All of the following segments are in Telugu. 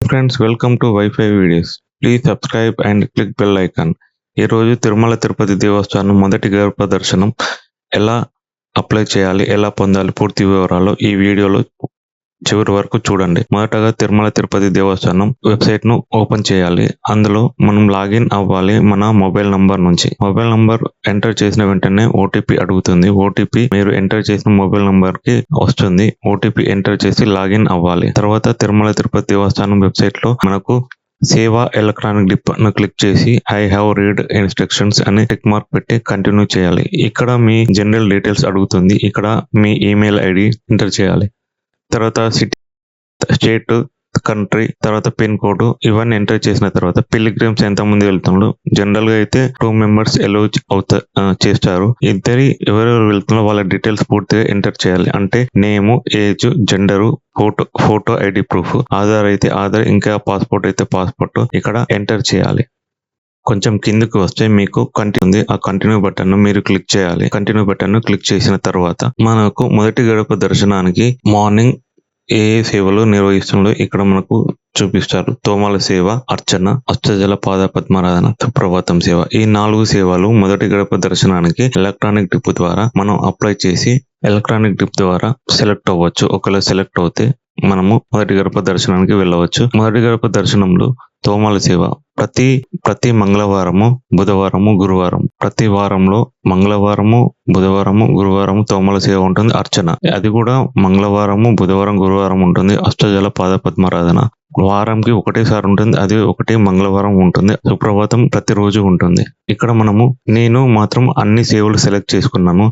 Friends, welcome to wifi videos. Please subscribe and click bell icon. ఈరోజు తిరుమల తిరుపతి దేవస్థానం మొదటి గర్భ దర్శనం ఎలా అప్లై చేయాలి, ఎలా పొందాలి పూర్తి వివరాలు ఈ వీడియోలో చివరి వరకు చూడండి. మొదటగా తిరుమల తిరుపతి దేవస్థానం వెబ్సైట్ ను ఓపెన్ చేయాలి. అందులో మనం లాగిన్ అవ్వాలి మన మొబైల్ నంబర్ నుంచి. మొబైల్ నంబర్ ఎంటర్ చేసిన వెంటనే ఓటీపీ అడుగుతుంది. ఓటీపీ మీరు ఎంటర్ చేసిన మొబైల్ నంబర్ కి వస్తుంది. ఓటీపీ ఎంటర్ చేసి లాగిన్ అవ్వాలి. తర్వాత తిరుమల తిరుపతి దేవస్థానం వెబ్సైట్ లో మనకు సేవా ఎలక్ట్రానిక్ డిప్ ను క్లిక్ చేసి ఐ హావ్ రీడ్ ఇన్స్ట్రక్షన్స్ అని టిక్ మార్క్ పెట్టి కంటిన్యూ చేయాలి. ఇక్కడ మీ జనరల్ డీటెయిల్స్ అడుగుతుంది. ఇక్కడ మీ ఈమెయిల్ ఐడి ఎంటర్ చేయాలి. తర్వాత సిటీ, స్టేట్, కంట్రీ, తర్వాత పిన్ కోడ్ ఇవన్నీ ఎంటర్ చేసిన తర్వాత పిలిగ్రిమ్స్ ఎంతమంది వెళ్తున్నారు, జనరల్ గా అయితే 2 మెంబర్స్ ఎలో చేస్తారు. ఎవరెవరు వెళ్తున్నారో వాళ్ళ డీటెయిల్స్ పూర్తిగా ఎంటర్ చేయాలి. అంటే name, age, gender, photo ID proof, Aadhaar అయితే ఆధార్, ఇంకా పాస్పోర్ట్ అయితే పాస్పోర్ట్ ఇక్కడ ఎంటర్ చేయాలి. కొంచెం కిందకి వస్తే మీకు కంటిన్యూ ఉంది. ఆ కంటిన్యూ బటన్ ను మీరు క్లిక్ చేయాలి. కంటిన్యూ బటన్ ను క్లిక్ చేసిన తర్వాత మనకు మొదటి గడప దర్శనానికి మార్నింగ్ ఏ సేవలు నిర్వహిస్తుండో ఇక్కడ మనకు చూపిస్తారు. తోమాల సేవ, అర్చన, అష్టజల పాద పద్మారాధన, సుప్రభాతం సేవ. ఈ 4 సేవలు మొదటి గడప దర్శనానికి ఎలక్ట్రానిక్ డిప్ ద్వారా మనం అప్లై చేసి ఎలక్ట్రానిక్ డిప్ ద్వారా సెలెక్ట్ అవ్వచ్చు. ఒకవేళ సెలెక్ట్ అవుతే మనము మొదటి గడప దర్శనానికి వెళ్ళవచ్చు. మొదటి గడప దర్శనంలో తోమాల సేవ ప్రతి మంగళవారము, బుధవారము, గురువారం, ప్రతి వారంలో మంగళవారము, బుధవారము, గురువారము తోమాల సేవ ఉంటుంది. అర్చన అది కూడా మంగళవారము, బుధవారం, గురువారం ఉంటుంది. అష్టజల పాద పద్మారాధన వారంకి ఒకటేసారి ఉంటుంది. అది ఒకటి మంగళవారం ఉంటుంది. సుప్రభాతం ప్రతిరోజు ఉంటుంది. ఇక్కడ నేను మాత్రం అన్ని సేవలు సెలెక్ట్ చేసుకున్నాను.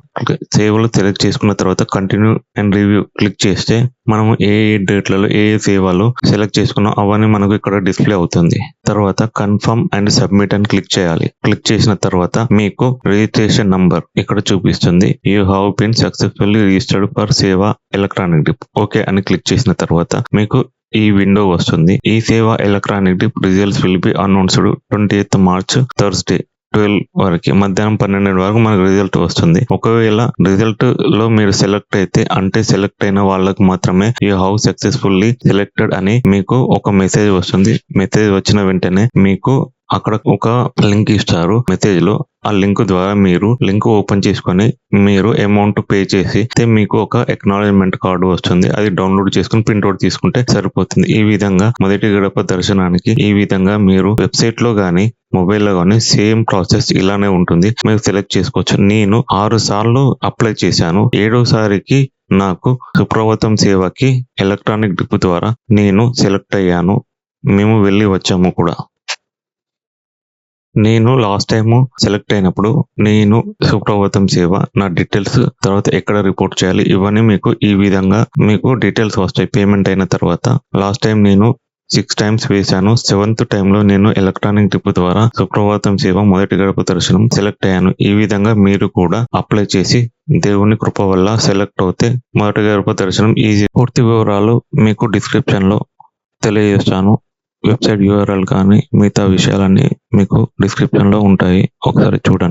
సేవలు సెలెక్ట్ చేసుకున్న తర్వాత కంటిన్యూ అండ్ రివ్యూ క్లిక్ చేస్తే మనము ఏ డేట్లలో ఏ సేవలు సెలెక్ట్ చేసుకున్నాం అవన్నీ మనకు ఇక్కడ డిస్ప్లే అవుతుంది. తర్వాత కన్ఫర్మ్ అండ్ సబ్మిట్ అని క్లిక్ చేయాలి. క్లిక్ చేసిన తర్వాత మీకు రిజిస్ట్రేషన్ నంబర్ ఇక్కడ చూపిస్తుంది. You have been successfully registered for Seva electronic dip. Okay అని క్లిక్ చేసిన తర్వాత మీకు ఈ విండో వస్తుంది. ఈ Seva electronic dip results will be announced 28th March Thursday 12 వరకు, మధ్యాహ్నం 12 వరకు మనకు రిజల్ట్ వస్తుంది. ఒకవేళ రిజల్ట్ లో మీరు సెలెక్ట్ అయితే, అంటే సెలెక్ట్ అయిన వాళ్ళకు మాత్రమే యూ హావ్ సక్సెస్ఫుల్లీ సెలెక్టెడ్ అని మీకు ఒక మెసేజ్ వస్తుంది. మెసేజ్ వచ్చిన వెంటనే మీకు అక్కడ ఒక లింక్ ఇస్తారు మెసేజ్ లో. ఆ లింక్ ద్వారా మీరు లింక్ ఓపెన్ చేసుకొని మీరు అమౌంట్ పే చేసి మీకు ఒక అక్నాలెడ్జ్మెంట్ కార్డు వస్తుంది. అది డౌన్లోడ్ చేసుకుని ప్రింట్అవుట్ తీసుకుంటే సరిపోతుంది. ఈ విధంగా మొదటి గడప దర్శనానికి ఈ విధంగా మీరు వెబ్సైట్ లో గానీ మొబైల్ లో గానీ సేమ్ ప్రాసెస్ ఇలానే ఉంటుంది. మీరు సెలెక్ట్ చేసుకోవచ్చు. నేను 6 సార్లు అప్లై చేశాను. 7వ సారికి నాకు సుప్రభాతం సేవకి ఎలక్ట్రానిక్ డిప్ ద్వారా నేను సెలెక్ట్ అయ్యాను. మేము వెళ్ళి వచ్చాము కూడా. నేను లాస్ట్ టైం సెలెక్ట్ అయినప్పుడు నేను సుప్రభాతం సేవ నా డీటెయిల్స్, తర్వాత ఎక్కడ రిపోర్ట్ చేయాలి ఇవన్నీ మీకు ఈ విధంగా మీకు డీటెయిల్స్ వస్తాయి. పేమెంట్ అయిన తర్వాత లాస్ట్ టైం నేను 6 times వేశాను. 7th time లో నేను ఎలక్ట్రానిక్ డిప్ ద్వారా సుప్రభాతం సేవ మొదటి గడప దర్శనం సెలెక్ట్ అయ్యాను. ఈ విధంగా మీరు కూడా అప్లై చేసి దేవుని కృప వల్ల సెలెక్ట్ అవుతే మొదటి గడప దర్శనం ఈజీ. పూర్తి వివరాలు మీకు డిస్క్రిప్షన్ లో తెలియజేస్తాను. వెబ్సైట్ URL కానీ మిగతా విషయాలన్నీ మీకు డిస్క్రిప్షన్ లో ఉంటాయి. ఒకసారి చూడండి.